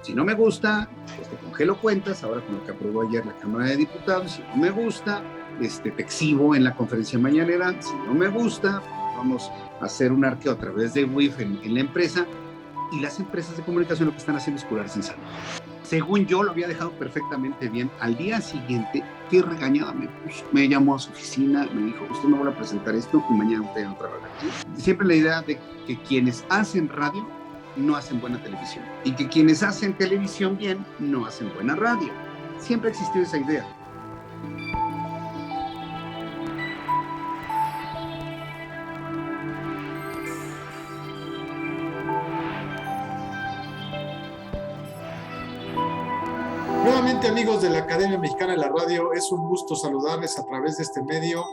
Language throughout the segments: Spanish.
Si no me gusta, pues te congelo cuentas, ahora con lo que aprobó ayer la Cámara de Diputados. Si no me gusta, te exhibo en la conferencia mañanera. Si no me gusta, pues vamos a hacer un arqueo a través de WIF en la empresa. Y las empresas de comunicación lo que están haciendo es curarse en salud. Según yo, lo había dejado perfectamente bien. Al día siguiente, qué regañada me puso. Me llamó a su oficina, me dijo, usted me va a presentar esto y mañana usted va a trabajar aquí. Siempre la idea de que quienes hacen radio no hacen buena televisión y que quienes hacen televisión bien no hacen buena radio. Siempre ha existido esa idea. Nuevamente, amigos de la Academia Mexicana de la Radio, es un gusto saludarles a través de este medio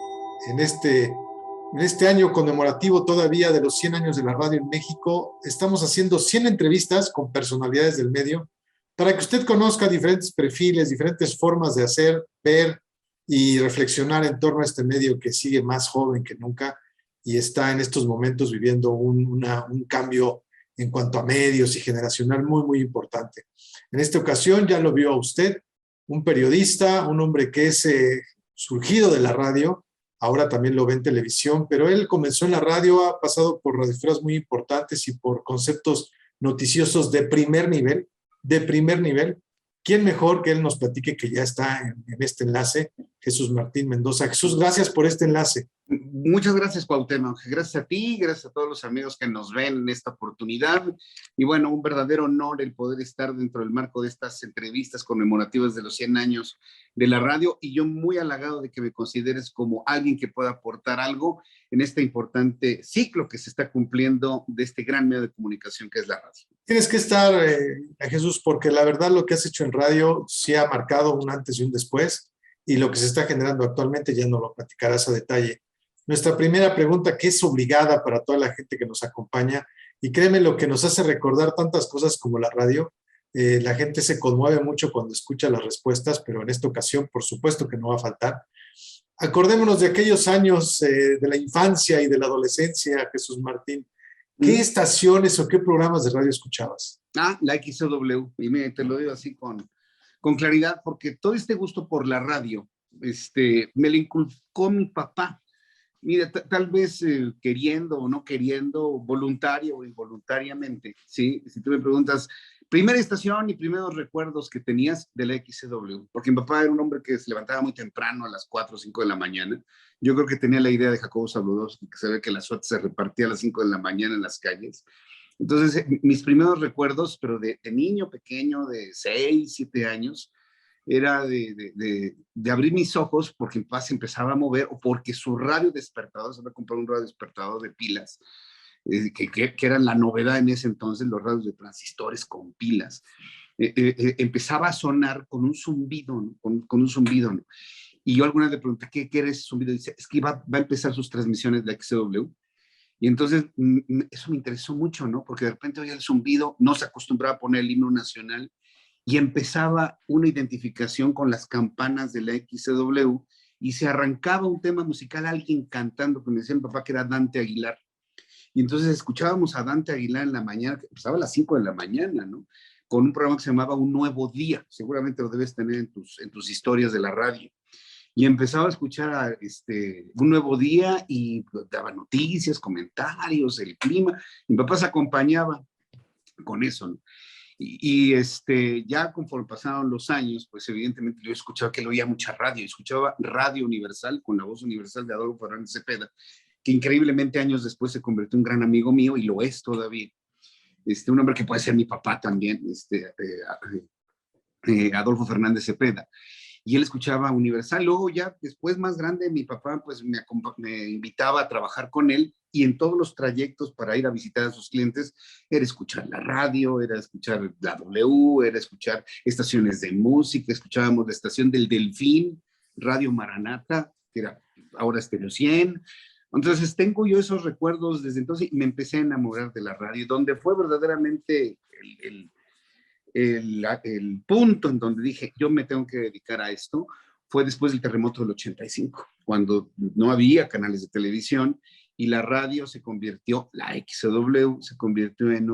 en este año conmemorativo todavía de los 100 años de la radio en México. Estamos haciendo 100 entrevistas con personalidades del medio para que usted conozca diferentes perfiles, diferentes formas de hacer, ver y reflexionar en torno a este medio que sigue más joven que nunca y está en estos momentos viviendo un cambio en cuanto a medios y generacional muy, muy importante. En esta ocasión ya lo vio a usted, un periodista, un hombre que es surgido de la radio, ahora también lo ve en televisión, pero él comenzó en la radio, ha pasado por radioforas muy importantes y por conceptos noticiosos de primer nivel, de primer nivel. ¿Quién mejor que él nos platique que ya está en este enlace? Jesús Martín Mendoza. Jesús, gracias por este enlace. Muchas gracias, Cuauhtémoc. Gracias a ti, gracias a todos los amigos que nos ven en esta oportunidad. Y bueno, un verdadero honor el poder estar dentro del marco de estas entrevistas conmemorativas de los 100 años de la radio. Y yo muy halagado de que me consideres como alguien que pueda aportar algo en este importante ciclo que se está cumpliendo de este gran medio de comunicación que es la radio. Tienes que estar, Jesús, porque la verdad lo que has hecho en radio sí ha marcado un antes y un después. Y lo que se está generando actualmente ya nos lo platicarás a detalle. Nuestra primera pregunta, que es obligada para toda la gente que nos acompaña, y créeme lo que nos hace recordar tantas cosas como la radio, la gente se conmueve mucho cuando escucha las respuestas, pero en esta ocasión por supuesto que no va a faltar. Acordémonos de aquellos años de la infancia y de la adolescencia, Jesús Martín. ¿Qué estaciones o qué programas de radio escuchabas? La XW, y mira, te lo digo así con claridad, porque todo este gusto por la radio, me lo inculcó mi papá. Mira, tal vez queriendo o no queriendo, voluntario o involuntariamente, ¿sí? Si tú me preguntas, primera estación y primeros recuerdos que tenías de la XW, porque mi papá era un hombre que se levantaba muy temprano a las 4 o 5 de la mañana. Yo creo que tenía la idea de Jacobo Zabludovsky, que se ve que la suerte se repartía a las 5 de la mañana en las calles. Entonces, mis primeros recuerdos, pero de niño pequeño, de 6, 7 años, era de abrir mis ojos porque mi papá se empezaba a mover o porque su radio despertador, se va a comprar un radio despertador de pilas, que eran la novedad en ese entonces, los radios de transistores con pilas, empezaba a sonar con un zumbido, ¿no? con un zumbido, ¿no? Y yo alguna vez le pregunté, ¿qué era ese zumbido? Y dice, es que va a empezar sus transmisiones de la XW. Y entonces eso me interesó mucho, ¿no? Porque de repente oía el zumbido, no se acostumbraba a poner el himno nacional, y empezaba una identificación con las campanas de la XW y se arrancaba un tema musical, alguien cantando, que me decía mi papá que era Dante Aguilar. Y entonces escuchábamos a Dante Aguilar en la mañana, que empezaba a las 5 de la mañana, ¿no? Con un programa que se llamaba Un Nuevo Día, seguramente lo debes tener en tus historias de la radio. Y empezaba a escuchar Un Nuevo Día y daba noticias, comentarios, el clima. Mi papá se acompañaba con eso, ¿no? Ya conforme pasaron los años, pues evidentemente yo escuchaba que él oía mucha radio, escuchaba Radio Universal con la voz universal de Adolfo Fernández Cepeda, que increíblemente años después se convirtió en un gran amigo mío y lo es todavía. Un hombre que puede ser mi papá también, Adolfo Fernández Cepeda. Y él escuchaba Universal. Luego ya después más grande mi papá pues me invitaba a trabajar con él y en todos los trayectos para ir a visitar a sus clientes era escuchar la radio, era escuchar la W, era escuchar estaciones de música, escuchábamos la estación del Delfín, Radio Maranata, que era ahora Stereo 100. Entonces tengo yo esos recuerdos desde entonces y me empecé a enamorar de la radio, donde fue verdaderamente el punto en donde dije, yo me tengo que dedicar a esto, fue después del terremoto del 85, cuando no había canales de televisión y la radio se convirtió, la XW se convirtió en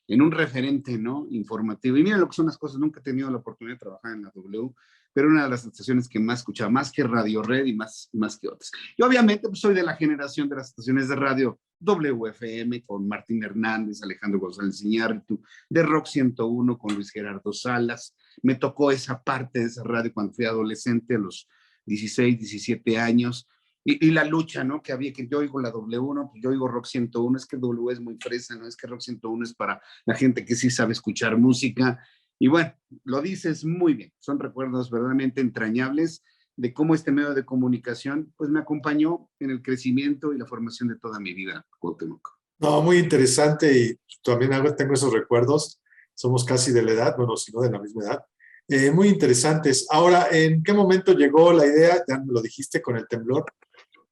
en un referente, ¿no? Informativo. Y mira lo que son las cosas, nunca he tenido la oportunidad de trabajar en la W, pero una de las estaciones que más escuchaba, más que Radio Red y más que otras. Y obviamente pues, soy de la generación de las estaciones de radio WFM con Martín Hernández, Alejandro González Iñárritu, de Rock 101 con Luis Gerardo Salas. Me tocó esa parte de esa radio cuando fui adolescente, a los 16, 17 años. Y la lucha, ¿no? Que había, que yo oigo la W1, pues yo oigo Rock 101, es que W es muy fresa, ¿no? Es que Rock 101 es para la gente que sí sabe escuchar música. Y bueno, lo dices muy bien, son recuerdos verdaderamente entrañables de cómo este medio de comunicación, pues me acompañó en el crecimiento y la formación de toda mi vida, Cuauhtémoc. No, muy interesante y también tengo esos recuerdos. Somos casi de la edad, bueno, si no de la misma edad. Muy interesantes. Ahora, ¿en qué momento llegó la idea? Ya me lo dijiste con el temblor,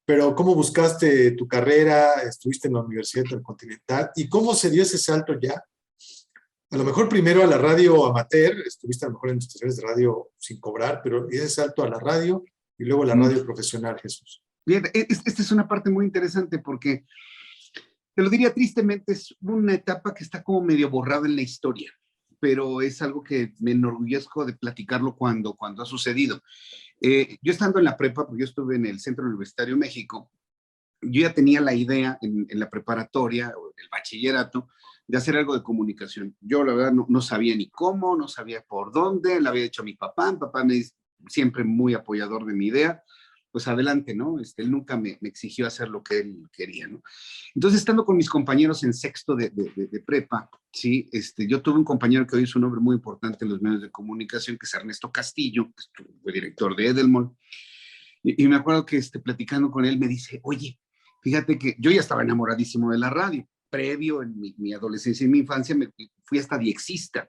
pero ¿cómo buscaste tu carrera? ¿Estuviste en la Universidad Intercontinental? ¿Y cómo se dio ese salto ya? A lo mejor primero a la radio amateur, estuviste a lo mejor en estaciones de radio sin cobrar, pero ese salto a la radio y luego a la radio profesional, Jesús. Bien, esta es una parte muy interesante porque, te lo diría tristemente, es una etapa que está como medio borrada en la historia, pero es algo que me enorgullezco de platicarlo cuando ha sucedido. Yo estando en la prepa, porque yo estuve en el Centro Universitario México, yo ya tenía la idea en la preparatoria o en el bachillerato de hacer algo de comunicación. Yo la verdad no sabía ni cómo, no sabía por dónde, le había dicho a mi papá me siempre muy apoyador de mi idea, pues adelante, ¿no? Él nunca me exigió hacer lo que él quería, ¿no? Entonces, estando con mis compañeros en sexto de prepa, ¿sí? Yo tuve un compañero que hoy es un hombre muy importante en los medios de comunicación, que es Ernesto Castillo, que fue director de Edelmol, y me acuerdo que platicando con él me dice, oye, fíjate que yo ya estaba enamoradísimo de la radio, previo en mi adolescencia y mi infancia me fui hasta diexista.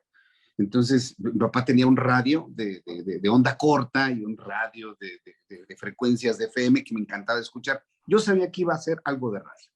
Entonces, mi papá tenía un radio de onda corta y un radio de frecuencias de FM que me encantaba escuchar. Yo sabía que iba a hacer algo de radio.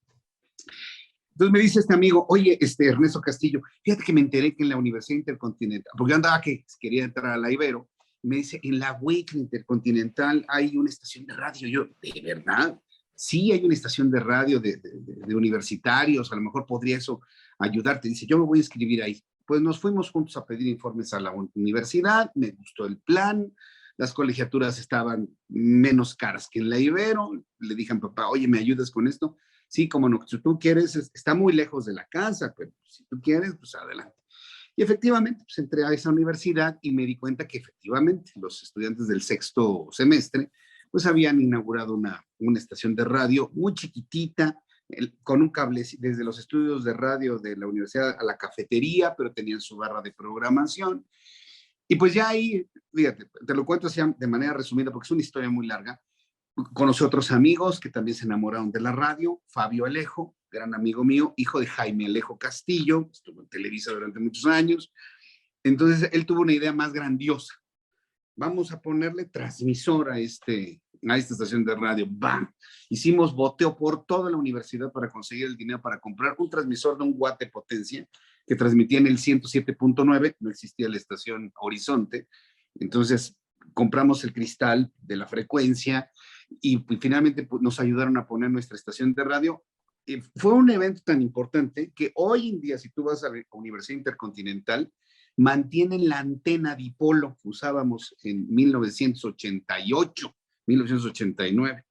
Entonces me dice este amigo, oye, Ernesto Castillo, fíjate que me enteré que en la Universidad Intercontinental, porque yo andaba que quería entrar a la Ibero, me dice, en la UIC Intercontinental hay una estación de radio. Yo, ¿de verdad? Sí, hay una estación de radio de universitarios, a lo mejor podría eso ayudarte. Dice, yo me voy a inscribir ahí. Pues nos fuimos juntos a pedir informes a la universidad, me gustó el plan, las colegiaturas estaban menos caras que en la Ibero, le dije a mi papá, oye, ¿me ayudas con esto? Sí, como no, si tú quieres, está muy lejos de la casa, pero si tú quieres, pues adelante. Y efectivamente, pues entré a esa universidad y me di cuenta que efectivamente los estudiantes del sexto semestre, pues habían inaugurado una estación de radio muy chiquitita, con un cable desde los estudios de radio de la universidad a la cafetería, pero tenían su barra de programación. Y pues ya ahí, fíjate, te lo cuento así de manera resumida porque es una historia muy larga. Conocí otros amigos que también se enamoraron de la radio. Fabio Alejo, gran amigo mío, hijo de Jaime Alejo Castillo, estuvo en Televisa durante muchos años. Entonces él tuvo una idea más grandiosa. Vamos a ponerle transmisor a esta estación de radio. ¡Bam! Hicimos boteo por toda la universidad para conseguir el dinero para comprar un transmisor de 1 watt de potencia que transmitía en el 107.9, no existía la estación Horizonte. Entonces compramos el cristal de la frecuencia y finalmente pues, nos ayudaron a poner nuestra estación de radio. Fue un evento tan importante que hoy en día, si tú vas a la Universidad Intercontinental, mantienen la antena dipolo que usábamos en 1988, 1989.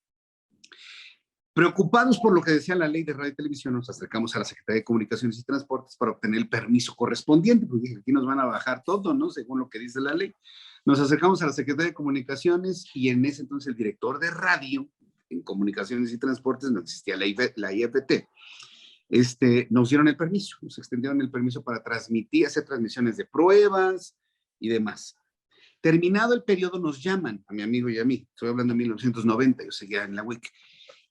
Preocupados por lo que decía la ley de radio y televisión, nos acercamos a la Secretaría de Comunicaciones y Transportes para obtener el permiso correspondiente, porque dije, aquí nos van a bajar todo, ¿no? Según lo que dice la ley. Nos acercamos a la Secretaría de Comunicaciones y en ese entonces el director de radio en Comunicaciones y Transportes, no existía la IFT, nos dieron el permiso, nos extendieron el permiso para transmitir, hacer transmisiones de pruebas y demás. Terminado el periodo nos llaman, a mi amigo y a mí, estoy hablando de 1990, yo seguía en la WIC,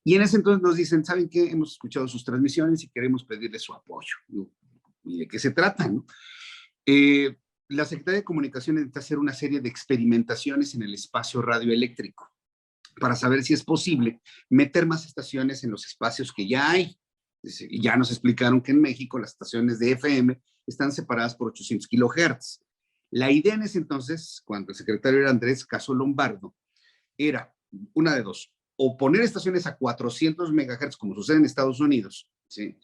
y en ese entonces nos dicen, ¿saben qué? Hemos escuchado sus transmisiones y queremos pedirle su apoyo. ¿Y de qué se trata? ¿No? La Secretaría de Comunicaciones necesita hacer una serie de experimentaciones en el espacio radioeléctrico para saber si es posible meter más estaciones en los espacios que ya hay. Y ya nos explicaron que en México las estaciones de FM están separadas por 800 kilohertz. La idea en ese entonces, cuando el secretario era Andrés Caso Lombardo, era una de dos, o poner estaciones a 400 megahertz como sucede en Estados Unidos, ¿sí?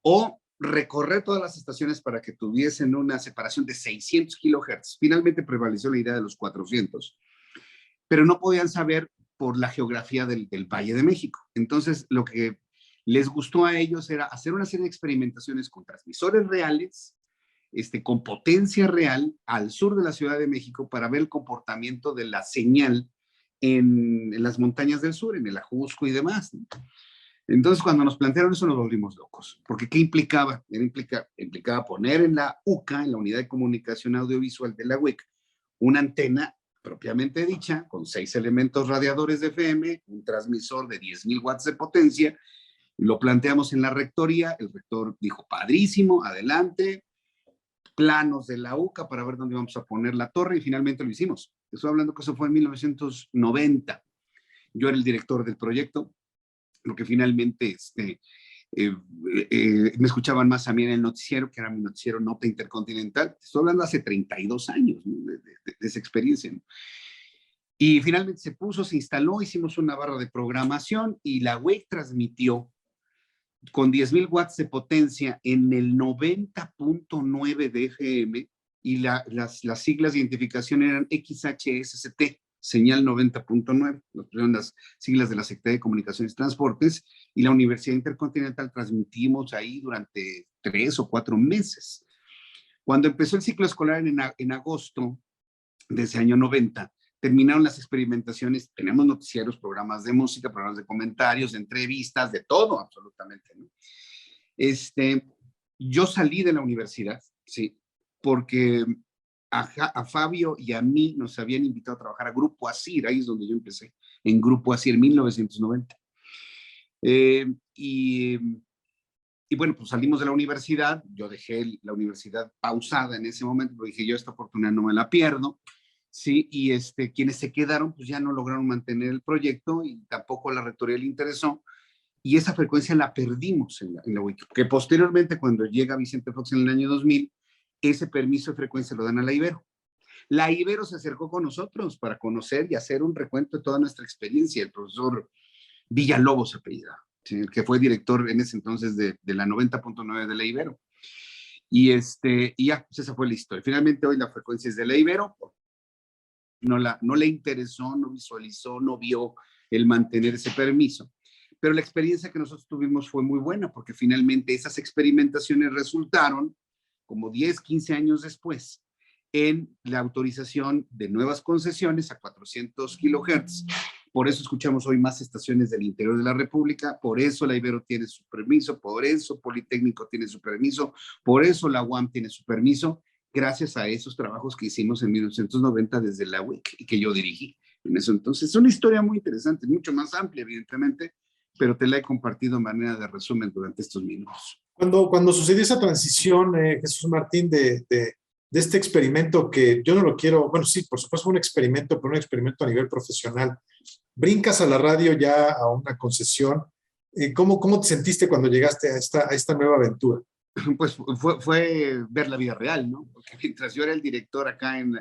O recorrer todas las estaciones para que tuviesen una separación de 600 kilohertz. Finalmente prevaleció la idea de los 400, pero no podían saber por la geografía del Valle de México. Entonces, lo que les gustó a ellos era hacer una serie de experimentaciones con transmisores reales, con potencia real al sur de la Ciudad de México para ver el comportamiento de la señal en las montañas del sur, en el Ajusco y demás, ¿no? Entonces, cuando nos plantearon eso, nos volvimos locos. Porque ¿qué implicaba? Implicaba poner en la UCA, en la Unidad de Comunicación Audiovisual de la UIC, una antena propiamente dicha, con 6 elementos radiadores de FM, un transmisor de 10,000 watts de potencia. Lo planteamos en la rectoría, el rector dijo, padrísimo, adelante, planos de la UCA para ver dónde vamos a poner la torre, y finalmente lo hicimos. Estoy hablando que eso fue en 1990. Yo era el director del proyecto, lo que finalmente me escuchaban más a mí en el noticiero, que era mi noticiero Nota Intercontinental. Estoy hablando hace 32 años, ¿no? de esa experiencia, ¿no? Y finalmente se puso, se instaló, hicimos una barra de programación y la UEC transmitió con 10,000 watts de potencia en el 90.9 de FM, y las siglas de identificación eran XHSST, señal 90.9, son las siglas de la Secretaría de Comunicaciones y Transportes, y la Universidad Intercontinental transmitimos ahí durante 3 o 4 meses. Cuando empezó el ciclo escolar en agosto de ese año 90, terminaron las experimentaciones, tenemos noticieros, programas de música, programas de comentarios, de entrevistas, de todo absolutamente, ¿no? Yo salí de la universidad, sí, porque a Fabio y a mí nos habían invitado a trabajar a Grupo ASIR, ahí es donde yo empecé, en Grupo ASIR en 1990. Y bueno, pues salimos de la universidad, yo dejé la universidad pausada en ese momento, porque dije, yo esta oportunidad no me la pierdo, sí, y quienes se quedaron, pues ya no lograron mantener el proyecto, y tampoco a la rectoría le interesó, y esa frecuencia la perdimos en la wiki, que posteriormente, cuando llega Vicente Fox en el año 2000, ese permiso de frecuencia lo dan a la Ibero. La Ibero se acercó con nosotros para conocer y hacer un recuento de toda nuestra experiencia. El profesor Villalobos apellida, ¿sí? Que fue director en ese entonces de la 90.9 de la Ibero. Y ya, pues esa fue la historia. Finalmente hoy la frecuencia es de la Ibero. No le interesó, no visualizó, no vio el mantener ese permiso. Pero la experiencia que nosotros tuvimos fue muy buena, porque finalmente esas experimentaciones resultaron, como 10, 15 años después, en la autorización de nuevas concesiones a 400 kilohertz. Por eso escuchamos hoy más estaciones del interior de la República, por eso la Ibero tiene su permiso, por eso Politécnico tiene su permiso, por eso la UAM tiene su permiso, gracias a esos trabajos que hicimos en 1990 desde la UIC y que yo dirigí en eso. Entonces, es una historia muy interesante, mucho más amplia, evidentemente, pero te la he compartido en manera de resumen durante estos minutos. Cuando sucedió esa transición, Jesús Martín, de este experimento que yo no lo quiero, bueno, sí, por supuesto fue un experimento, pero un experimento a nivel profesional, brincas a la radio ya a una concesión. ¿Cómo te sentiste cuando llegaste a esta nueva aventura? Pues fue ver la vida real, ¿no? Porque mientras yo era el director acá en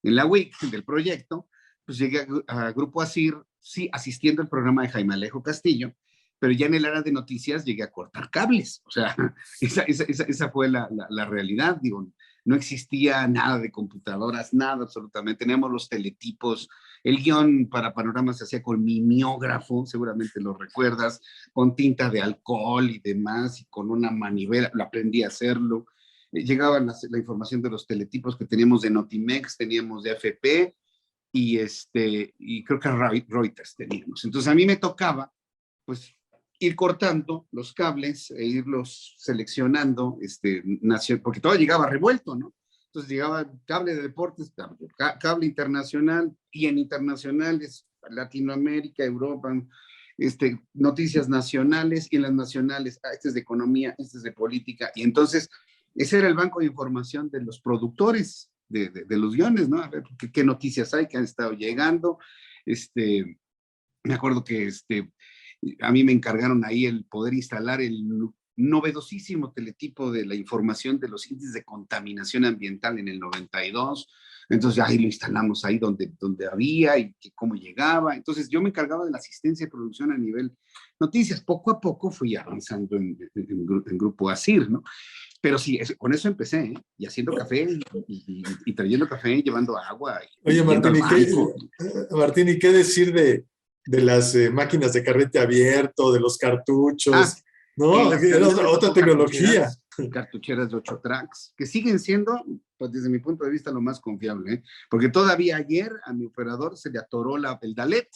la WIC del proyecto, pues llegué a Grupo ASIR, sí, asistiendo al programa de Jaime Alejo Castillo, pero ya en el área de noticias llegué a cortar cables. O sea, esa fue la realidad. Digo, no existía nada de computadoras, nada absolutamente. Teníamos los teletipos, el guión para Panoramas se hacía con mimeógrafo, seguramente lo recuerdas, con tinta de alcohol y demás, y con una manivela, lo aprendí a hacerlo. Llegaba la información de los teletipos que teníamos de Notimex, teníamos de AFP, y creo que Reuters teníamos. Entonces a mí me tocaba, pues, ir cortando los cables e irlos seleccionando, porque todo llegaba revuelto, ¿no? Entonces llegaba cable de deportes, cable internacional, y en internacionales, Latinoamérica, Europa, noticias nacionales, y en las nacionales, este es de economía, este es de política, y entonces ese era el banco de información de los productores de los guiones, ¿no? A ver qué noticias hay que han estado llegando. Me acuerdo que a mí me encargaron ahí el poder instalar el novedosísimo teletipo de la información de los índices de contaminación ambiental en el 92, Entonces ahí lo instalamos ahí donde había y cómo llegaba. Entonces yo me encargaba de la asistencia de producción a nivel noticias. Poco a poco fui avanzando en Grupo ASIR, ¿no? Pero sí, con eso empecé, ¿eh? Y haciendo café y trayendo café, llevando agua Oye, y yendo Martín, al banco. Martín, ¿y qué decir de las máquinas de carrete abierto, de los cartuchos? ¿No? Las Era a mí me otra tocó tecnología. cartucheras de 8 tracks, que siguen siendo, pues desde mi punto de vista, lo más confiable, ¿eh? Porque todavía ayer a mi operador se le atoró el Dalet.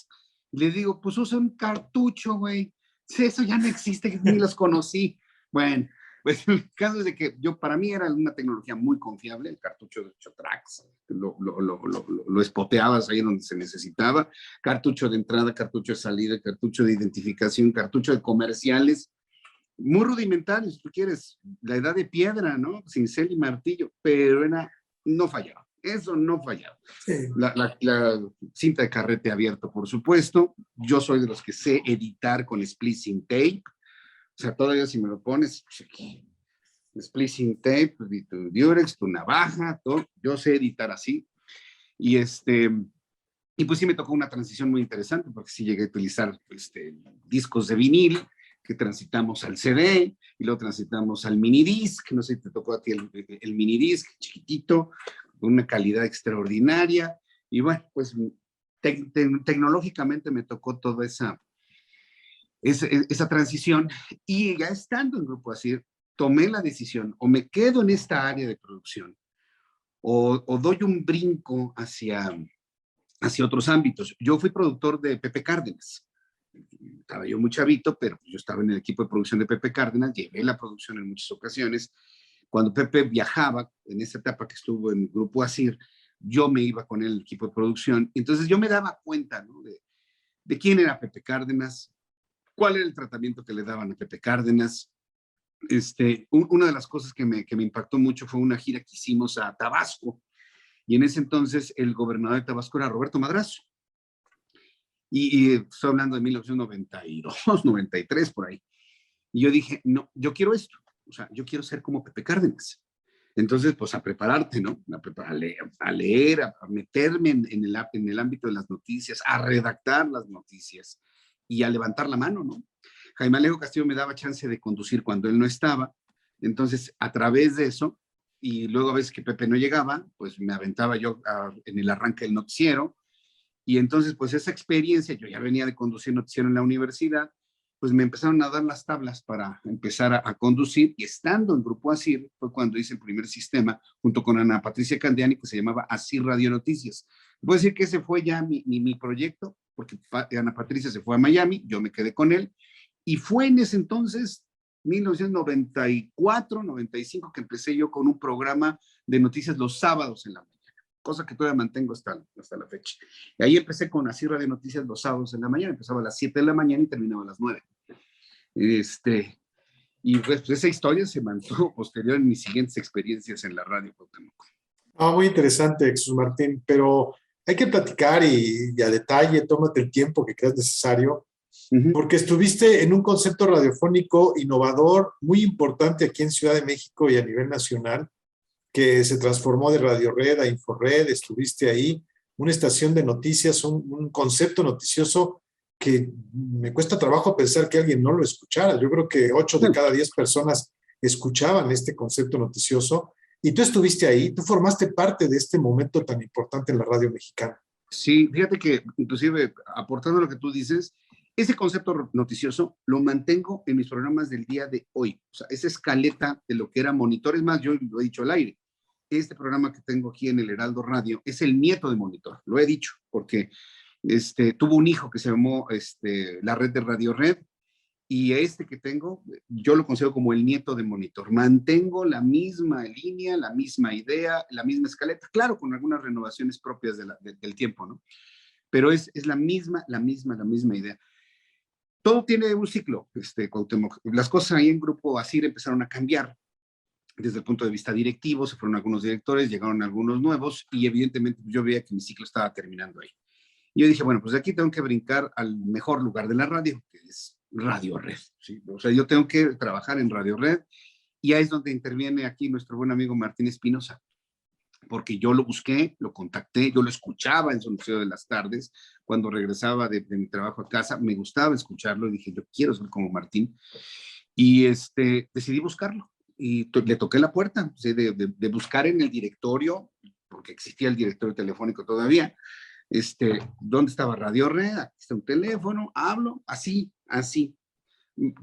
Y le digo, pues usa un cartucho, güey. Sí, eso ya no existe, ni los conocí. Bueno, pues el caso es de que para mí era una tecnología muy confiable, el cartucho de 8 tracks. Lo espoteabas ahí donde se necesitaba. Cartucho de entrada, cartucho de salida, cartucho de identificación, cartucho de comerciales muy rudimentarios, si tú quieres, la edad de piedra, ¿no? Cincel y martillo, pero no fallaba, eso no fallaba. Sí. La cinta de carrete abierto, por supuesto. Yo soy de los que sé editar con splicing tape, o sea, todavía si me lo pones, splicing tape, tu Durex, tu navaja, todo, yo sé editar así. Y y pues sí me tocó una transición muy interesante, porque sí llegué a utilizar discos de vinil, que transitamos al CD, y luego transitamos al minidisc, no sé si te tocó a ti el minidisc, chiquitito, con una calidad extraordinaria, y bueno, pues tecnológicamente me tocó toda esa transición, y ya estando en Grupo ASIR, tomé la decisión, o me quedo en esta área de producción, o doy un brinco hacia otros ámbitos. Yo fui productor de Pepe Cárdenas. Estaba yo muy chavito, pero yo estaba en el equipo de producción de Pepe Cárdenas, llevé la producción en muchas ocasiones. Cuando Pepe viajaba, en esa etapa que estuvo en el Grupo ASIR, yo me iba con el equipo de producción. Entonces yo me daba cuenta, ¿no? de quién era Pepe Cárdenas, cuál era el tratamiento que le daban a Pepe Cárdenas. Una de las cosas que me impactó mucho fue una gira que hicimos a Tabasco, y en ese entonces el gobernador de Tabasco era Roberto Madrazo. Y estoy hablando de 1992, 93, por ahí. Y yo dije, no, yo quiero esto. O sea, yo quiero ser como Pepe Cárdenas. Entonces, pues a prepararte, ¿no? A leer, a meterme en el ámbito de las noticias, a redactar las noticias y a levantar la mano, ¿no? Jaime Alejo Castillo me daba chance de conducir cuando él no estaba. Entonces, a través de eso, y luego a veces que Pepe no llegaba, pues me aventaba yo en el arranque del noticiero. Y entonces, pues esa experiencia, yo ya venía de conducir noticiero en la universidad, pues me empezaron a dar las tablas para empezar a conducir, y estando en Grupo ASIR fue cuando hice el primer sistema junto con Ana Patricia Candiani, que se llamaba ASIR Radio Noticias. Puedo decir que ese fue ya mi proyecto, porque Ana Patricia se fue a Miami, yo me quedé con él, y fue en ese entonces, 1994, 95, que empecé yo con un programa de noticias los sábados en la mañana, cosa que todavía mantengo hasta la fecha. Y ahí empecé con Así Radio Noticias los sábados en la mañana, empezaba a las 7 de la mañana y terminaba a las 9. Y pues esa historia se mantuvo posterior en mis siguientes experiencias en la radio. Muy interesante, Jesús Martín, pero hay que platicar y a detalle, tómate el tiempo que creas necesario, porque estuviste en un concepto radiofónico innovador muy importante aquí en Ciudad de México y a nivel nacional, que se transformó de Radio Red a Inforred. Estuviste ahí, una estación de noticias, un concepto noticioso que me cuesta trabajo pensar que alguien no lo escuchara. Yo creo que 8 de cada 10 personas escuchaban este concepto noticioso, y tú estuviste ahí, tú formaste parte de este momento tan importante en la radio mexicana. Sí, fíjate que inclusive aportando lo que tú dices, ese concepto noticioso lo mantengo en mis programas del día de hoy. O sea, esa escaleta de lo que era Monitor, es más, yo lo he dicho al aire. Este programa que tengo aquí en el Heraldo Radio es el nieto de Monitor, lo he dicho, porque tuvo un hijo que se llamó la red de Radio Red, y que tengo, yo lo considero como el nieto de Monitor. Mantengo la misma línea, la misma idea, la misma escaleta, claro, con algunas renovaciones propias del tiempo, ¿no? Pero es la misma idea. Todo tiene un ciclo, Cuauhtémoc. Las cosas ahí en Grupo ASIR empezaron a cambiar desde el punto de vista directivo, se fueron algunos directores, llegaron algunos nuevos, y evidentemente yo veía que mi ciclo estaba terminando ahí. Y yo dije, bueno, pues de aquí tengo que brincar al mejor lugar de la radio, que es Radio Red, ¿sí? O sea, yo tengo que trabajar en Radio Red, y ahí es donde interviene aquí nuestro buen amigo Martín Espinosa. porque yo lo busqué, lo contacté, yo lo escuchaba en su noticiero de las tardes, cuando regresaba de mi trabajo a casa, me gustaba escucharlo y dije, yo quiero ser como Martín. Y decidí buscarlo y le toqué la puerta, ¿sí? de buscar en el directorio, porque existía el directorio telefónico todavía, ¿dónde estaba Radio Red? Aquí está un teléfono, hablo, así, así.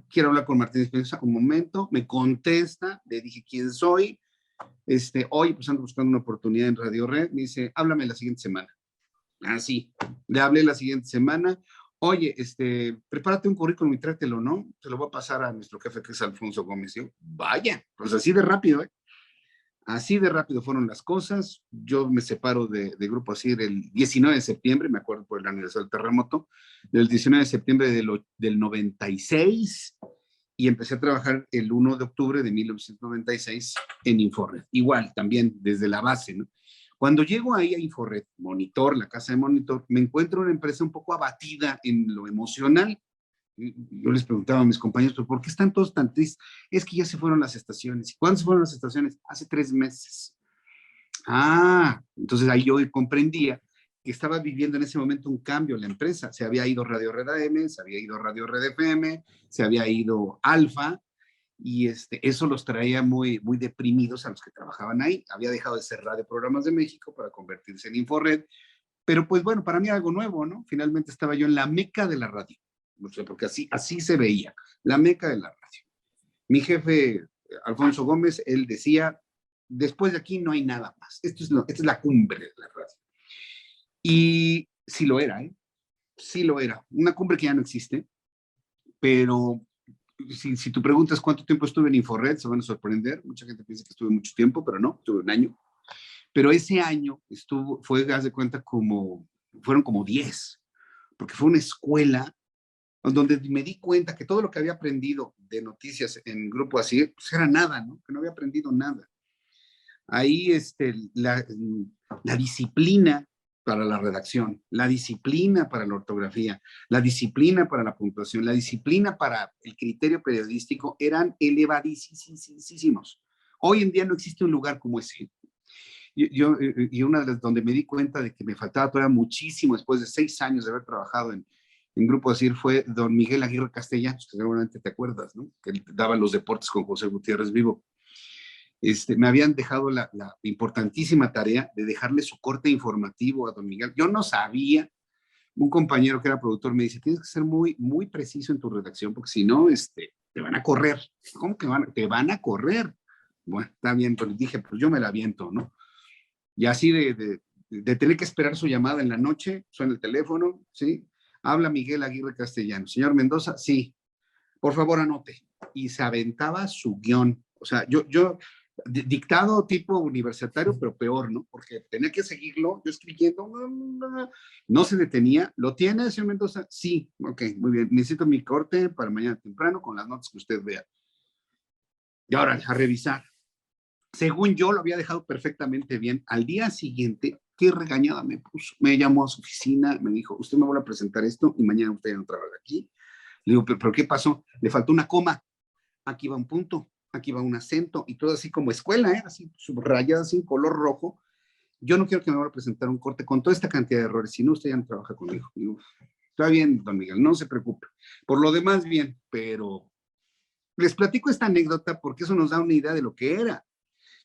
Quiero hablar con Martín Espinosa, un momento, me contesta, le dije quién soy, oye, pues ando buscando una oportunidad en Radio Red, me dice, háblame la siguiente semana. Así, le hablé la siguiente semana, oye, prepárate un currículum y tráetelo, ¿no? Se lo voy a pasar a nuestro jefe, que es Alfonso Gómez. Y yo, vaya, pues así de rápido, ¿eh? Así de rápido fueron las cosas. Yo me separo de Grupo ASIR el 19 de septiembre, me acuerdo por el aniversario del terremoto, del 19 de septiembre del 96, y empecé a trabajar el 1 de octubre de 1996 en Inforred. Igual, también desde la base, ¿no? Cuando llego ahí a Inforred, Monitor, la casa de Monitor, me encuentro una empresa un poco abatida en lo emocional. Yo les preguntaba a mis compañeros, ¿pero por qué están todos tan tristes? Es que ya se fueron las estaciones. ¿Y cuándo se fueron las estaciones? Hace 3 meses. Ah, entonces ahí yo comprendía que estaba viviendo en ese momento un cambio en la empresa. Se había ido Radio Red AM, se había ido Radio Red FM, se había ido Alfa, y eso los traía muy, muy deprimidos a los que trabajaban ahí. Había dejado de ser Radio Programas de México para convertirse en Inforred, pero pues bueno, para mí era algo nuevo, ¿no? Finalmente estaba yo en la meca de la radio, no sé, porque así se veía, la meca de la radio. Mi jefe, Alfonso Gómez, él decía, después de aquí no hay nada más, esta es la cumbre de la radio. Y sí lo era, ¿eh? Sí lo era. Una cumbre que ya no existe, pero si tú preguntas cuánto tiempo estuve en Inforred, se van a sorprender. Mucha gente piensa que estuve mucho tiempo, pero no, estuve un año. Pero ese año haz de cuenta, fueron como 10, porque fue una escuela donde me di cuenta que todo lo que había aprendido de noticias en Grupo ASIR, pues era nada, ¿no? Que no había aprendido nada. Ahí la disciplina para la redacción, la disciplina para la ortografía, la disciplina para la puntuación, la disciplina para el criterio periodístico eran elevadísimos. Hoy en día no existe un lugar como ese. Y una de las donde me di cuenta de que me faltaba todavía muchísimo después de 6 años de haber trabajado en Grupo ASIR fue don Miguel Aguirre Castellanos, que seguramente te acuerdas, ¿no? Que él daba los deportes con José Gutiérrez Vivo. Me habían dejado la importantísima tarea de dejarle su corte informativo a don Miguel. Yo no sabía, un compañero que era productor me dice, tienes que ser muy, muy preciso en tu redacción, porque si no, te van a correr. ¿Cómo que te van a correr? Bueno, está bien, pero dije, pues yo me la aviento, ¿no? Y así de tener que esperar su llamada en la noche, suena el teléfono, ¿sí? Habla Miguel Aguirre Castellanos. Señor Mendoza, sí, por favor anote. Y se aventaba su guión. O sea, yo dictado tipo universitario, pero peor, ¿no? Porque tenía que seguirlo, yo escribiendo, no se detenía. ¿Lo tiene, señor Mendoza? Sí, ok, muy bien. Necesito mi corte para mañana temprano con las notas que usted vea. Y ahora, a revisar. Según yo lo había dejado perfectamente bien. Al día siguiente, qué regañada me puso. Me llamó a su oficina, me dijo, usted me vuelve a presentar esto y mañana usted ya no trabaja aquí. Le digo, ¿pero qué pasó? Le faltó una coma. Aquí va un punto, aquí va un acento y todo así como escuela, así subrayado, así en color rojo. Yo no quiero que me vaya a presentar un corte con toda esta cantidad de errores, si no, usted ya no trabaja conmigo. Digo, está bien, don Miguel, no se preocupe. Por lo demás, bien, pero les platico esta anécdota porque eso nos da una idea de lo que era.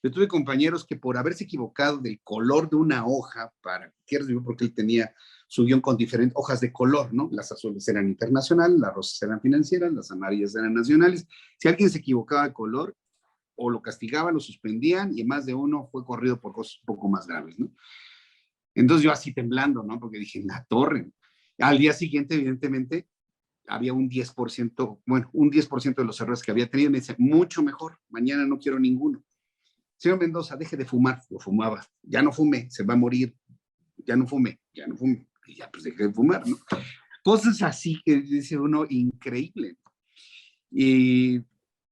Yo tuve compañeros que por haberse equivocado del color de una hoja, porque él tenía su guión con diferentes hojas de color, ¿no? Las azules eran internacionales, las rosas eran financieras, las amarillas eran nacionales. Si alguien se equivocaba de color, o lo castigaban, lo suspendían, y más de uno fue corrido por cosas un poco más graves, ¿no? Entonces yo así temblando, ¿no? Porque dije, la torre. Al día siguiente, evidentemente, había un 10%, bueno, un 10% de los errores que había tenido. Me dice, mucho mejor, mañana no quiero ninguno. Señor Mendoza, deje de fumar. Lo fumaba. Ya no fume, se va a morir. Ya no fume, ya no fume. Y ya pues dejé de fumar, ¿no? Cosas así que dice uno, increíble. Y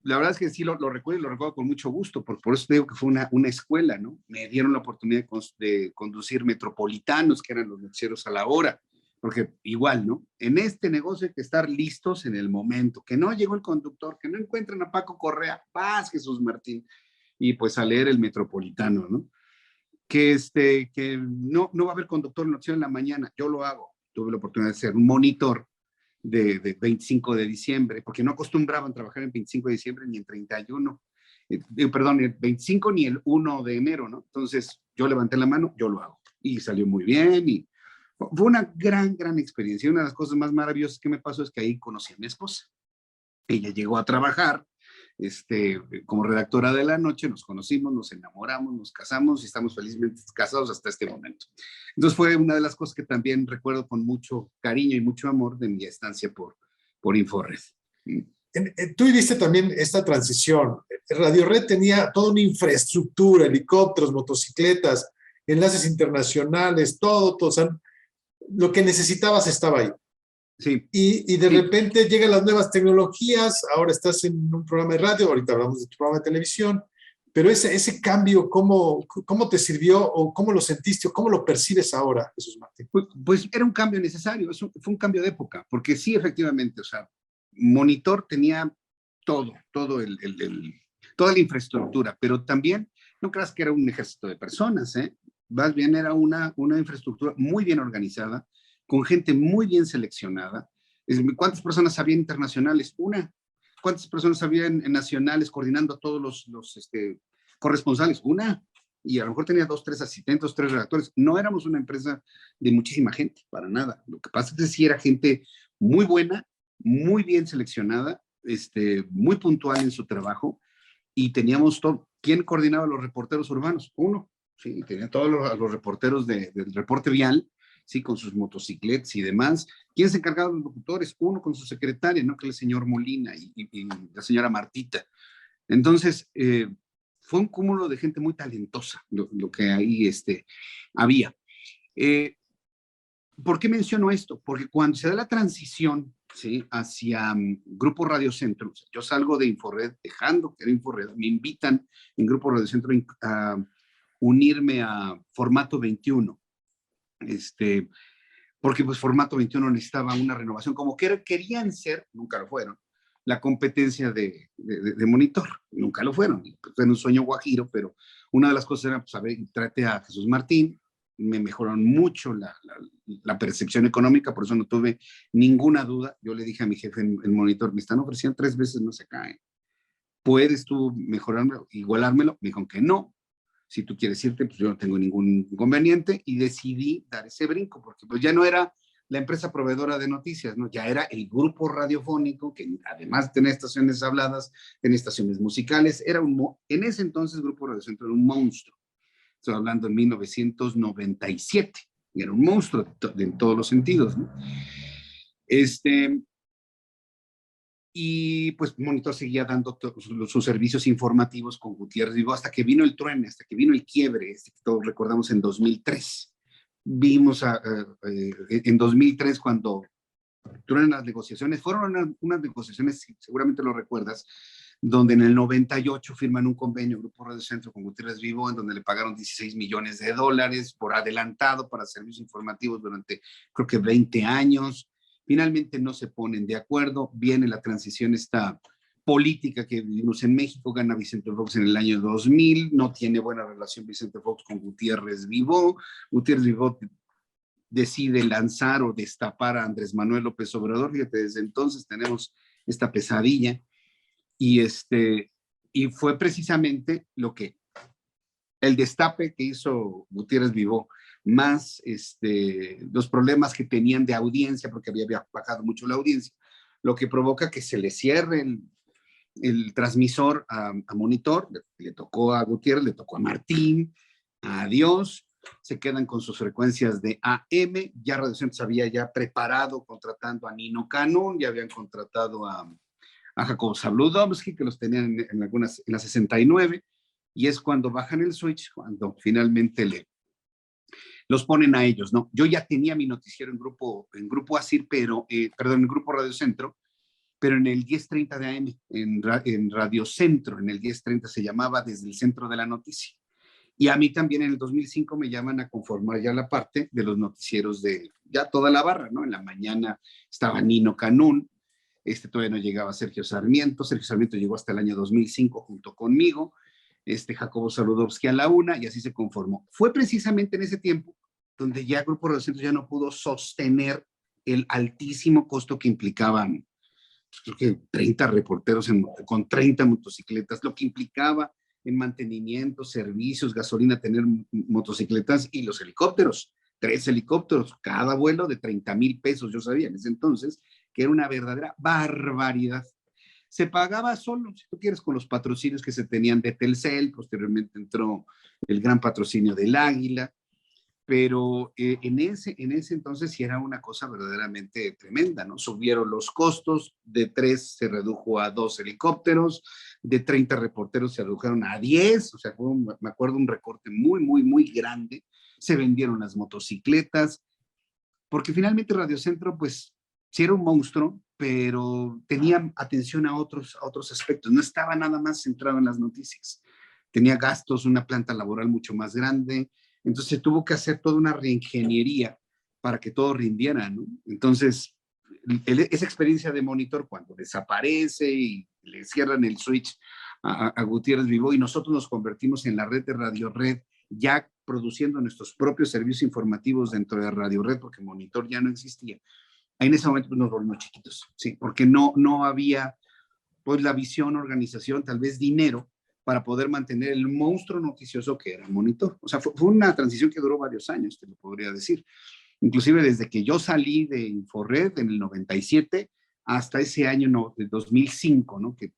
la verdad es que sí lo recuerdo y lo recuerdo con mucho gusto, por eso digo que fue una escuela, ¿no? Me dieron la oportunidad de conducir metropolitanos, que eran los noticieros a la hora, porque igual, ¿no? En este negocio hay que estar listos en el momento, que no llegó el conductor, que no encuentran a Paco Correa, paz Jesús Martín, y pues a leer el metropolitano, ¿no? que no va a haber conductor en noticiero en la mañana, yo lo hago. Tuve la oportunidad de ser un monitor de 25 de diciembre, porque no acostumbraban trabajar en 25 de diciembre ni en 31, perdón, el 25 ni el 1 de enero, ¿no? Entonces yo levanté la mano, yo lo hago. Y salió muy bien y fue una gran experiencia. Una de las cosas más maravillosas que me pasó es que ahí conocí a mi esposa. Ella llegó a trabajar como redactora de la noche, nos conocimos, nos enamoramos, nos casamos y estamos felizmente casados hasta este momento. Entonces fue una de las cosas que también recuerdo con mucho cariño y mucho amor de mi estancia por Inforred. Tú viviste también esta transición. Radio Red tenía toda una infraestructura, helicópteros, motocicletas, enlaces internacionales, todo, o sea, lo que necesitabas estaba ahí. Sí. Y de repente llegan las nuevas tecnologías, ahora estás en un programa de radio, ahorita hablamos de tu programa de televisión, pero ese cambio, ¿cómo te sirvió o cómo lo sentiste o cómo lo percibes ahora, Jesús Martín? Pues era un cambio necesario, fue un cambio de época, porque sí, efectivamente, o sea, Monitor tenía toda la infraestructura, pero también no creas que era un ejército de personas, ¿eh? Más bien era una infraestructura muy bien organizada, con gente muy bien seleccionada. ¿Cuántas personas había internacionales? Una. ¿Cuántas personas había en nacionales coordinando a todos los corresponsales? Una. Y a lo mejor tenía 2, 3 asistentes, 3 redactores. No éramos una empresa de muchísima gente, para nada. Lo que pasa es que sí era gente muy buena, muy bien seleccionada, muy puntual en su trabajo, y teníamos todo. ¿Quién coordinaba los reporteros urbanos? Uno. Sí, tenía todos los reporteros del reporte vial, sí, con sus motocicletas y demás. ¿Quién se encargaba de los locutores? Uno con su secretaria, ¿no? Que el señor Molina y la señora Martita. Entonces, fue un cúmulo de gente muy talentosa lo que ahí había. ¿Por qué menciono esto? Porque cuando se da la transición, ¿sí?, hacia Grupo Radio Centro, yo salgo de Inforred, dejando que era Inforred, me invitan en Grupo Radio Centro a unirme a Formato 21, porque pues Formato 21 necesitaba una renovación, como que querían ser, nunca lo fueron, la competencia de Monitor, nunca lo fueron, fue un sueño guajiro, pero una de las cosas era, pues, a ver, trate a Jesús Martín, me mejoraron mucho la percepción económica, por eso no tuve ninguna duda. Yo le dije a mi jefe en Monitor, me están ofreciendo 3 veces, no se cae. ¿Puedes tú mejorármelo, igualármelo? Me dijo que no. Si tú quieres irte, pues yo no tengo ningún inconveniente, y decidí dar ese brinco, porque pues ya no era la empresa proveedora de noticias, ¿no? Ya era el grupo radiofónico, que además de tener estaciones habladas, tenía estaciones musicales, en ese entonces Grupo Radio Centro era un monstruo. Estoy hablando en 1997, era un monstruo en todos los sentidos, ¿no? Y pues Monitor seguía dando sus servicios informativos con Gutiérrez Vivo hasta que vino el truene, hasta que vino el quiebre, que todos recordamos en 2003. Vimos en 2003 cuando truenan las negociaciones, fueron unas negociaciones, seguramente lo recuerdas, donde en el 98 firman un convenio Grupo Radio Centro con Gutiérrez Vivo, en donde le pagaron $16 millones por adelantado para servicios informativos durante, creo que 20 años. Finalmente no se ponen de acuerdo, viene la transición esta política que vivimos en México, gana Vicente Fox en el año 2000, no tiene buena relación Vicente Fox con Gutiérrez Vivo decide lanzar o destapar a Andrés Manuel López Obrador. Fíjate, desde entonces tenemos esta pesadilla, y fue precisamente el destape que hizo Gutiérrez Vivo, más los problemas que tenían de audiencia, porque había bajado mucho la audiencia, lo que provoca que se le cierre el transmisor a Monitor. Le tocó a Gutiérrez, le tocó a Martín, adiós, se quedan con sus frecuencias de AM. Ya Radio Centro se había ya preparado contratando a Nino Canún, ya habían contratado a Jacobo Zabludovsky, que los tenían en la 69, y es cuando bajan el switch, cuando finalmente los ponen a ellos, ¿no? Yo ya tenía mi noticiero en grupo ASIR, en Grupo Radio Centro, pero en el 10:30 de AM, en Radio Centro, en el 10:30 se llamaba Desde el Centro de la Noticia. Y a mí también en el 2005 me llaman a conformar ya la parte de los noticieros de ya toda la barra, ¿no? En la mañana estaba Nino Canún, todavía no llegaba Sergio Sarmiento llegó hasta el año 2005 junto conmigo. Jacobo Saludowski a la 1, y así se conformó. Fue precisamente en ese tiempo donde ya Grupo Radio Centro ya no pudo sostener el altísimo costo que implicaban, creo que 30 reporteros con 30 motocicletas, lo que implicaba en mantenimiento, servicios, gasolina, tener motocicletas y los helicópteros, 3 helicópteros, cada vuelo de 30,000 pesos. Yo sabía en ese entonces que era una verdadera barbaridad. Se pagaba solo, si tú quieres, con los patrocinios que se tenían de Telcel. Posteriormente entró el gran patrocinio del Águila, pero en ese entonces sí era una cosa verdaderamente tremenda, ¿no? Subieron los costos, de 3 se redujo a 2 helicópteros, de 30 reporteros se redujeron a 10, o sea, me acuerdo, un recorte muy, muy, muy grande. Se vendieron las motocicletas, porque finalmente Radio Centro, pues, sí era un monstruo, pero tenía atención a otros aspectos, no estaba nada más centrado en las noticias. Tenía gastos, una planta laboral mucho más grande, entonces se tuvo que hacer toda una reingeniería para que todo rindiera, ¿no? Entonces, esa experiencia de Monitor, cuando desaparece y le cierran el switch a Gutiérrez Vivó, y nosotros nos convertimos en la red de Radio Red, ya produciendo nuestros propios servicios informativos dentro de Radio Red, porque Monitor ya no existía. Ahí en ese momento pues, nos volvimos chiquitos, sí, porque no había pues la visión, organización, tal vez dinero, para poder mantener el monstruo noticioso que era Monitor. O sea, fue una transición que duró varios años, te lo podría decir. Inclusive desde que yo salí de Inforred en el 97 hasta ese año de 2005, ¿no? Que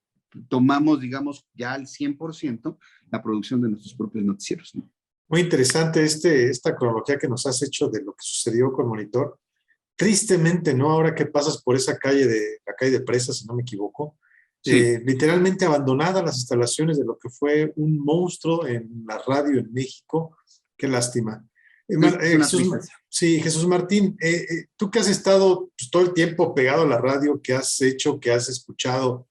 tomamos, digamos, ya al 100% la producción de nuestros propios noticieros, ¿no? Muy interesante esta cronología que nos has hecho de lo que sucedió con Monitor. Tristemente, ¿no? Ahora que pasas por esa la calle de Presas, si no me equivoco, Sí. literalmente abandonadas las instalaciones de lo que fue un monstruo en la radio en México. Qué lástima. Jesús Martín, tú que has estado pues, todo el tiempo pegado a la radio, que has hecho, que has escuchado,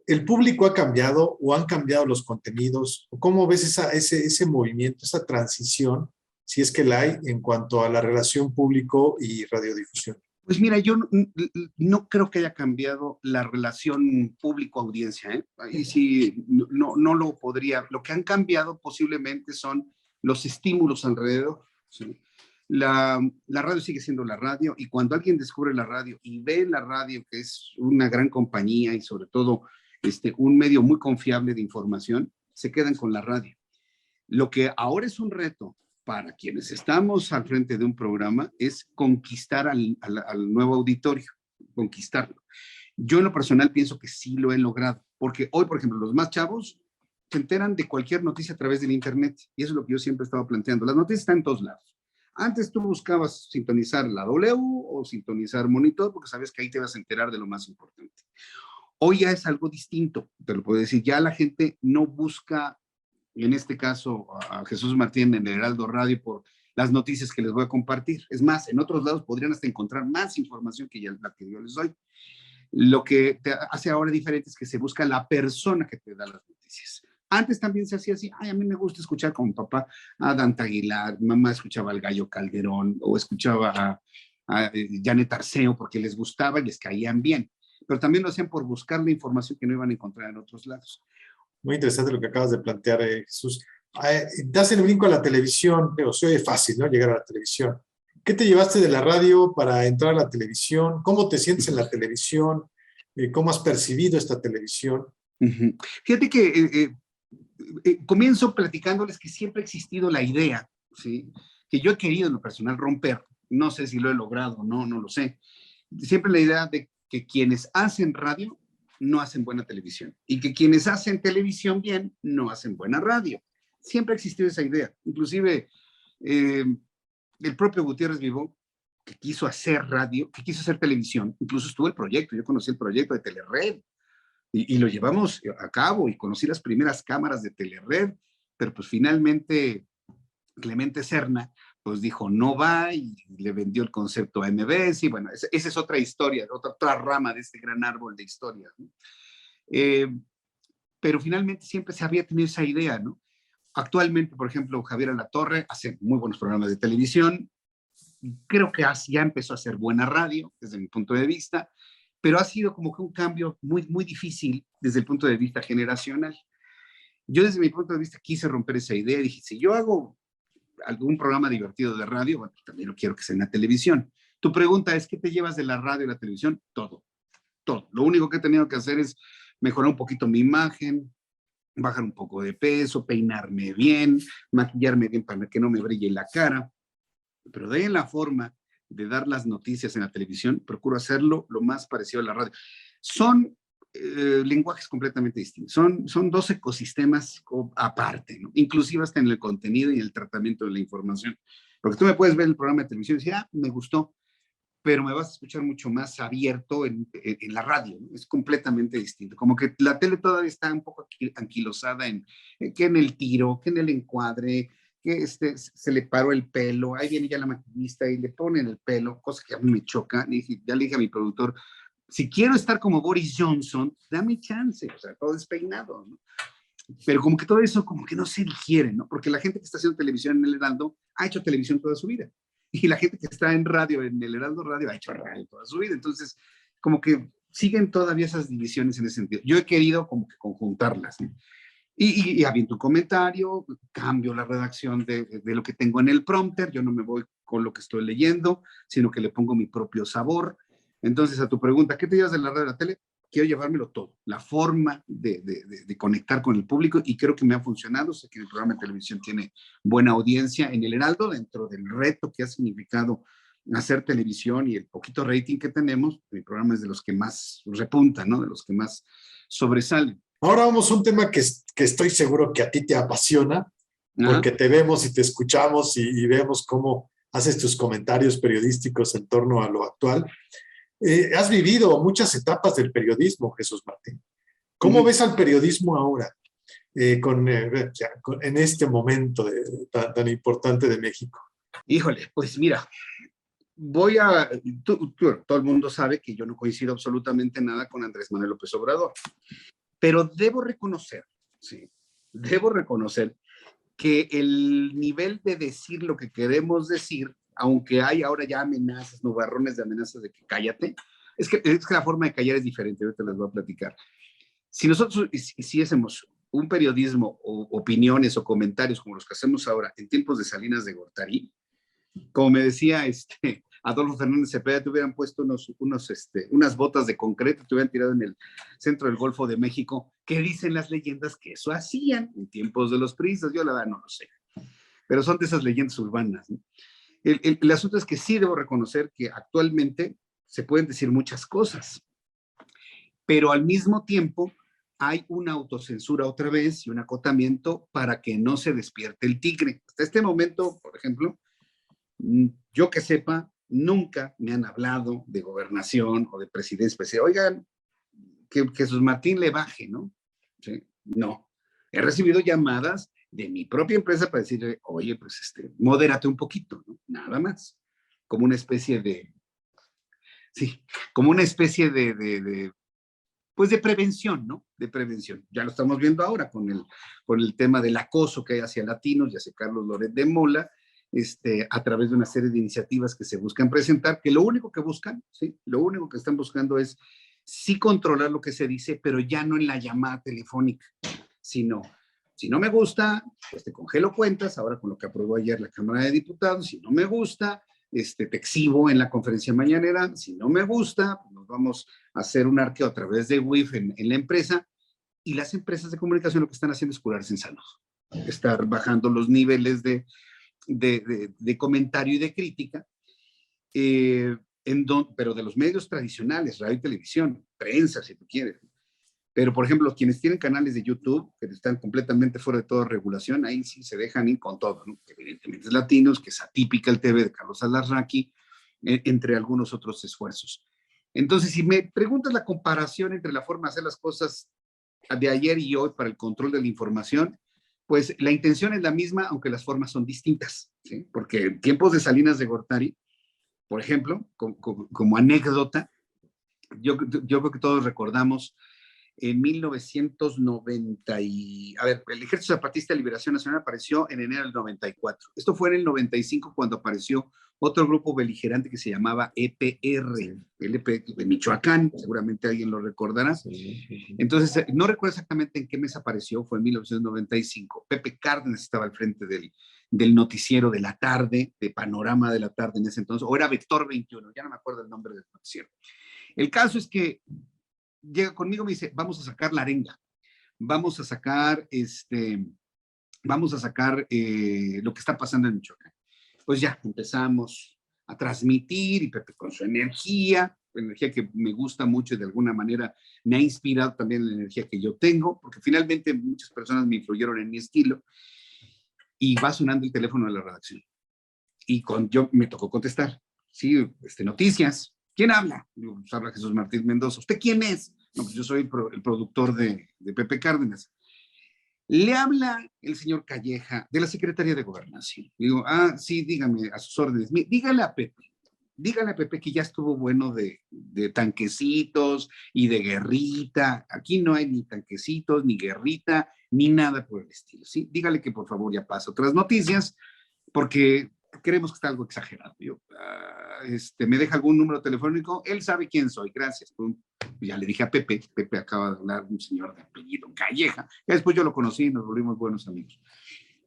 ¿el público ha cambiado o han cambiado los contenidos? ¿Cómo ves ese movimiento, esa transición, si es que la hay, en cuanto a la relación público y radiodifusión? Pues mira, yo no creo que haya cambiado la relación público-audiencia, ¿eh? Ahí sí, no lo podría. Lo que han cambiado posiblemente son los estímulos alrededor, ¿sí? La radio sigue siendo la radio, y cuando alguien descubre la radio y ve la radio, que es una gran compañía y sobre todo un medio muy confiable de información, se quedan con la radio. Lo que ahora es un reto para quienes estamos al frente de un programa es conquistar al nuevo auditorio, conquistarlo. Yo en lo personal pienso que sí lo he logrado, porque hoy, por ejemplo, los más chavos se enteran de cualquier noticia a través del internet, y eso es lo que yo siempre estaba planteando. Las noticias están en todos lados. Antes tú buscabas sintonizar la W o sintonizar Monitor, porque sabes que ahí te vas a enterar de lo más importante. Hoy ya es algo distinto, te lo puedo decir. Ya la gente no busca, en este caso, a Jesús Martín en el Heraldo Radio por las noticias que les voy a compartir. Es más, en otros lados podrían hasta encontrar más información que ya la que yo les doy. Lo que te hace ahora diferente es que se busca la persona que te da las noticias. Antes también se hacía así. Ay, a mí me gusta escuchar con mi papá a Dante Aguilar, mamá escuchaba al Gallo Calderón o escuchaba a Janet Arceo porque les gustaba y les caían bien. Pero también lo hacían por buscar la información que no iban a encontrar en otros lados. Muy interesante lo que acabas de plantear, Jesús. Das el brinco a la televisión, pero se oye fácil, ¿no? Llegar a la televisión. ¿Qué te llevaste de la radio para entrar a la televisión? ¿Cómo te sientes en la televisión? ¿Cómo has percibido esta televisión? Fíjate que comienzo platicándoles que siempre ha existido la idea, ¿sí? Que yo he querido en lo personal romper. No sé si lo he logrado, no lo sé. Siempre la idea de que quienes hacen radio no hacen buena televisión, y que quienes hacen televisión bien no hacen buena radio. Siempre ha existido esa idea. Inclusive el propio Gutiérrez Vivó, que quiso hacer radio, que quiso hacer televisión, incluso estuvo el proyecto. Yo conocí el proyecto de Telered y lo llevamos a cabo, y conocí las primeras cámaras de Telered, pero pues finalmente Clemente Serna pues dijo no va, y le vendió el concepto a MBS, y bueno, esa es otra historia, otra rama de este gran árbol de historia, ¿no? Pero finalmente siempre se había tenido esa idea, ¿no? Actualmente, por ejemplo, Javier Alatorre hace muy buenos programas de televisión. Creo que ya empezó a hacer buena radio, desde mi punto de vista, pero ha sido como que un cambio muy, muy difícil desde el punto de vista generacional. Yo desde mi punto de vista quise romper esa idea y dije, si yo hago algún programa divertido de radio, bueno, también lo quiero que sea en la televisión. Tu pregunta es, ¿qué te llevas de la radio y la televisión? Todo, todo. Lo único que he tenido que hacer es mejorar un poquito mi imagen, bajar un poco de peso, peinarme bien, maquillarme bien para que no me brille la cara. Pero de ahí en la forma de dar las noticias en la televisión, procuro hacerlo lo más parecido a la radio. Son lenguajes completamente distintos, son dos ecosistemas aparte, ¿no? Inclusive hasta en el contenido y el tratamiento de la información. Porque tú me puedes ver el programa de televisión y decir, ah, me gustó, pero me vas a escuchar mucho más abierto en la radio, ¿no? Es completamente distinto. Como que la tele todavía está un poco anquilosada que en el tiro, que en el encuadre, que se le paró el pelo, ahí viene ya la maquillista y le ponen el pelo, cosa que a mí me choca. Ya le dije a mi productor, si quiero estar como Boris Johnson, dame chance, o sea, todo despeinado, ¿no? Pero como que todo eso como que no se digiere, ¿no? Porque la gente que está haciendo televisión en el Heraldo ha hecho televisión toda su vida. Y la gente que está en radio, en el Heraldo Radio, ha hecho radio toda su vida. Entonces, como que siguen todavía esas divisiones en ese sentido. Yo he querido como que conjuntarlas, ¿no? Y aviento un comentario, cambio la redacción de lo que tengo en el prompter, yo no me voy con lo que estoy leyendo, sino que le pongo mi propio sabor. Entonces, a tu pregunta, ¿qué te llevas de la radio y la tele? Quiero llevármelo todo, la forma de conectar con el público, y creo que me ha funcionado. Sé que el programa de televisión tiene buena audiencia en el Heraldo, dentro del reto que ha significado hacer televisión y el poquito rating que tenemos. Mi programa es de los que más repunta, ¿no? De los que más sobresalen. Ahora vamos a un tema que estoy seguro que a ti te apasiona, porque te vemos y te escuchamos y vemos cómo haces tus comentarios periodísticos en torno a lo actual. Has vivido muchas etapas del periodismo, Jesús Martín. ¿Cómo ves al periodismo ahora, en este momento tan importante de México? Híjole, pues mira, todo el mundo sabe que yo no coincido absolutamente nada con Andrés Manuel López Obrador, pero debo reconocer que el nivel de decir lo que queremos decir, aunque hay ahora ya amenazas, nubarrones de amenazas de que cállate, es que la forma de callar es diferente, ahorita les voy a platicar. Si nosotros hiciésemos un periodismo o opiniones o comentarios como los que hacemos ahora en tiempos de Salinas de Gortari, como me decía Adolfo Fernández Cepeda, te hubieran puesto unas botas de concreto, te hubieran tirado en el centro del Golfo de México, que dicen las leyendas que eso hacían en tiempos de los priistas. Yo la verdad no lo sé, pero son de esas leyendas urbanas, ¿no? El asunto es que sí debo reconocer que actualmente se pueden decir muchas cosas, pero al mismo tiempo hay una autocensura otra vez y un acotamiento para que no se despierte el tigre. Hasta este momento, por ejemplo, yo que sepa, nunca me han hablado de gobernación o de presidencia. Pues, oigan, que Jesús Martín le baje, ¿no? ¿Sí? No. He recibido llamadas de mi propia empresa para decirle, oye, pues modérate un poquito, ¿no? Nada más. Como una especie de, sí, como una especie pues de prevención, ¿no? De prevención. Ya lo estamos viendo ahora con el tema del acoso que hay hacia latinos y hacia Carlos Loret de Mola, a través de una serie de iniciativas que se buscan presentar, que lo único que buscan, ¿sí? Lo único que están buscando es sí controlar lo que se dice, pero ya no en la llamada telefónica, sino, si no me gusta, pues te congelo cuentas, ahora con lo que aprobó ayer la Cámara de Diputados. Si no me gusta, te exhibo en la conferencia mañanera. Si no me gusta, nos vamos a hacer un arqueo a través de WIF en la empresa, y las empresas de comunicación lo que están haciendo es curarse en salud, estar bajando los niveles de comentario y de crítica, pero de los medios tradicionales, radio y televisión, prensa, si tú quieres. Pero, por ejemplo, quienes tienen canales de YouTube que están completamente fuera de toda regulación, ahí sí se dejan ir con todo, ¿no? Evidentemente es Latinos, que es Atípica el TV de Carlos Alarraqui, entre algunos otros esfuerzos. Entonces, si me preguntas la comparación entre la forma de hacer las cosas de ayer y hoy para el control de la información, pues la intención es la misma, aunque las formas son distintas, ¿sí? Porque en tiempos de Salinas de Gortari, por ejemplo, como anécdota, yo creo que todos recordamos en 1990, el Ejército Zapatista de Liberación Nacional apareció en enero del 94. Esto fue en el 95 cuando apareció otro grupo beligerante que se llamaba EPR, LP de Michoacán, seguramente alguien lo recordará. Entonces, no recuerdo exactamente en qué mes apareció, fue en 1995. Pepe Cárdenas estaba al frente del noticiero de la tarde, de Panorama de la tarde en ese entonces, o era Vector 21, ya no me acuerdo el nombre del noticiero. El caso es que llega conmigo y me dice, vamos a sacar la arenga, vamos a sacar lo que está pasando en Michoacán. Pues ya empezamos a transmitir y Pepe con su energía que me gusta mucho y de alguna manera me ha inspirado también la energía que yo tengo, porque finalmente muchas personas me influyeron en mi estilo, y va sonando el teléfono de la redacción. Y yo me tocó contestar, sí, noticias, ¿quién habla? Digo, pues habla Jesús Martín Mendoza. ¿Usted quién es? No, pues yo soy el productor de Pepe Cárdenas. Le habla el señor Calleja de la Secretaría de Gobernación. Digo, sí, dígame, a sus órdenes. Dígale a Pepe que ya estuvo bueno de tanquecitos y de guerrita. Aquí no hay ni tanquecitos, ni guerrita, ni nada por el estilo, ¿sí? Dígale que por favor ya pasa otras noticias, porque creemos que está algo exagerado. Yo, me deja algún número telefónico, él sabe quién soy, gracias. Ya le dije a Pepe acaba de hablar un señor de apellido Calleja, que después yo lo conocí y nos volvimos buenos amigos.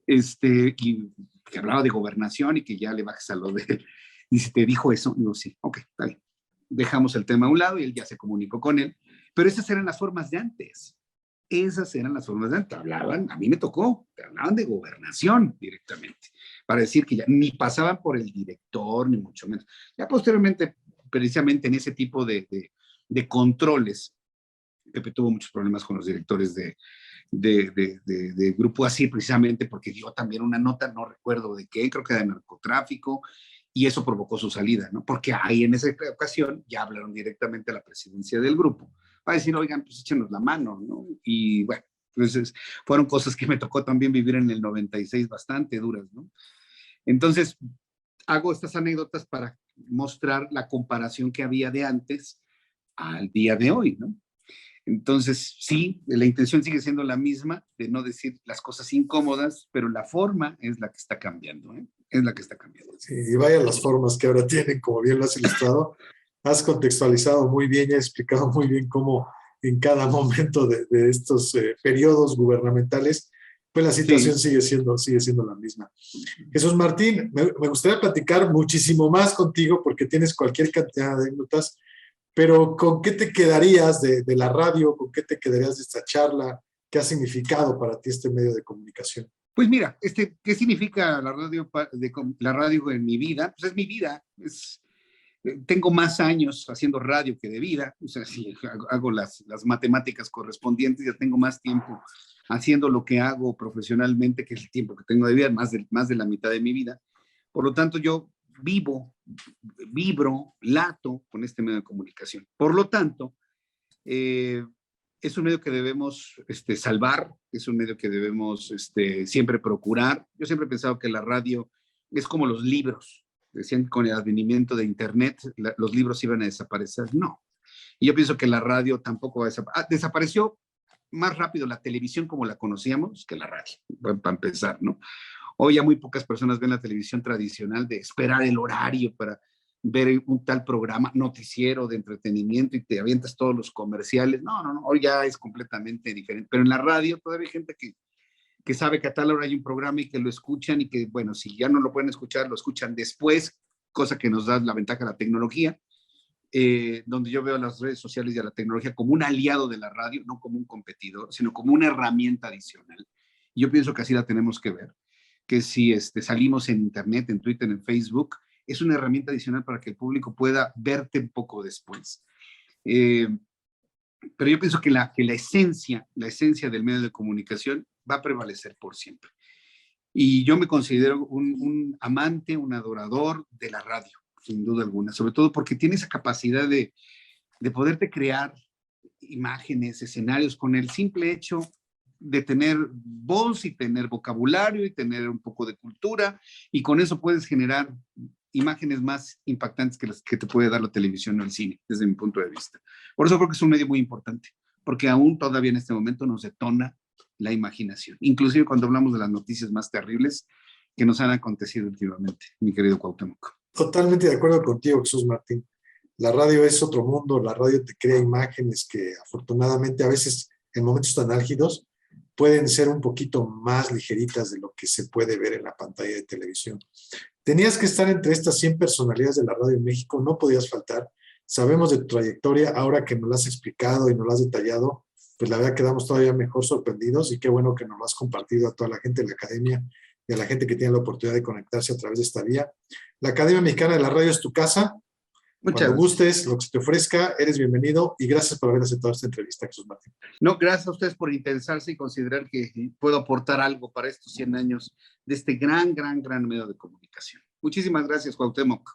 Y que hablaba de gobernación y que ya le bajes a lo de... Dice, ¿te dijo eso? Digo, sí, ok, está bien. Dejamos el tema a un lado y él ya se comunicó con él. Pero esas eran las formas de antes. Hablaban, a mí me tocó, te hablaban de gobernación directamente, para decir que ya ni pasaban por el director, ni mucho menos. Ya posteriormente, precisamente en ese tipo de controles, Pepe tuvo muchos problemas con los directores de Grupo Así, precisamente porque dio también una nota, no recuerdo de qué, creo que de narcotráfico, y eso provocó su salida, ¿no? Porque ahí en esa ocasión ya hablaron directamente a la presidencia del grupo, para decir, oigan, pues échenos la mano, ¿no? Y bueno, entonces fueron cosas que me tocó también vivir en el 96 bastante duras, ¿no? Entonces, hago estas anécdotas para mostrar la comparación que había de antes al día de hoy, ¿no? Entonces, sí, la intención sigue siendo la misma, de no decir las cosas incómodas, pero la forma es la que está cambiando, ¿eh? Es la que está cambiando. Sí, y vaya las formas que ahora tienen, como bien lo has ilustrado. Has contextualizado muy bien y has explicado muy bien cómo en cada momento de estos periodos gubernamentales, pues la situación Sí. sigue siendo la misma. Jesús Martín, me gustaría platicar muchísimo más contigo porque tienes cualquier cantidad de anécdotas, pero ¿con qué te quedarías de la radio? ¿Con qué te quedarías de esta charla? ¿Qué ha significado para ti este medio de comunicación? Pues mira, ¿qué significa la radio en mi vida? Pues es mi vida. Tengo más años haciendo radio que de vida. O sea, si hago las matemáticas correspondientes, ya tengo más tiempo haciendo lo que hago profesionalmente que el tiempo que tengo de vida, más de la mitad de mi vida. Por lo tanto, yo vibro, lato con este medio de comunicación. Por lo tanto, es un medio que debemos salvar, es un medio que debemos siempre procurar. Yo siempre he pensado que la radio es como los libros. Decían que con el advenimiento de Internet los libros iban a desaparecer. No. Y yo pienso que la radio tampoco va a desaparecer. Desapareció más rápido la televisión como la conocíamos que la radio, para empezar, ¿no? Hoy ya muy pocas personas ven la televisión tradicional de esperar el horario para ver un tal programa, noticiero de entretenimiento y te avientas todos los comerciales. No, hoy ya es completamente diferente. Pero en la radio todavía hay gente que sabe que a tal hora hay un programa y que lo escuchan y que, bueno, si ya no lo pueden escuchar, lo escuchan después, cosa que nos da la ventaja de la tecnología, donde yo veo a las redes sociales y a la tecnología como un aliado de la radio, no como un competidor, sino como una herramienta adicional. Y yo pienso que así la tenemos que ver, que si salimos en Internet, en Twitter, en Facebook, es una herramienta adicional para que el público pueda verte un poco después. Pero yo pienso que la esencia del medio de comunicación va a prevalecer por siempre. Y yo me considero un amante, un adorador de la radio, sin duda alguna, sobre todo porque tiene esa capacidad de poderte crear imágenes, escenarios, con el simple hecho de tener voz y tener vocabulario y tener un poco de cultura, y con eso puedes generar imágenes más impactantes que las que te puede dar la televisión o el cine, desde mi punto de vista. Por eso creo que es un medio muy importante, porque aún todavía en este momento nos detona la imaginación, inclusive cuando hablamos de las noticias más terribles que nos han acontecido últimamente, mi querido Cuauhtémoc. Totalmente de acuerdo contigo, Jesús Martín. La radio es otro mundo, la radio te crea imágenes que afortunadamente a veces en momentos tan álgidos pueden ser un poquito más ligeritas de lo que se puede ver en la pantalla de televisión. Tenías que estar entre estas 100 personalidades de la radio en México, no podías faltar. Sabemos de tu trayectoria, ahora que nos la has explicado y nos la has detallado, pues la verdad quedamos todavía mejor sorprendidos y qué bueno que nos lo has compartido a toda la gente de la academia y a la gente que tiene la oportunidad de conectarse a través de esta vía. La Academia Mexicana de la Radio es tu casa. Muchas Cuando gracias. gustes, lo que se te ofrezca, eres bienvenido y gracias por haber aceptado esta entrevista, Jesús Martín. No, gracias a ustedes por interesarse y considerar que puedo aportar algo para estos 100 años de este gran medio de comunicación. Muchísimas gracias, Cuauhtémoc.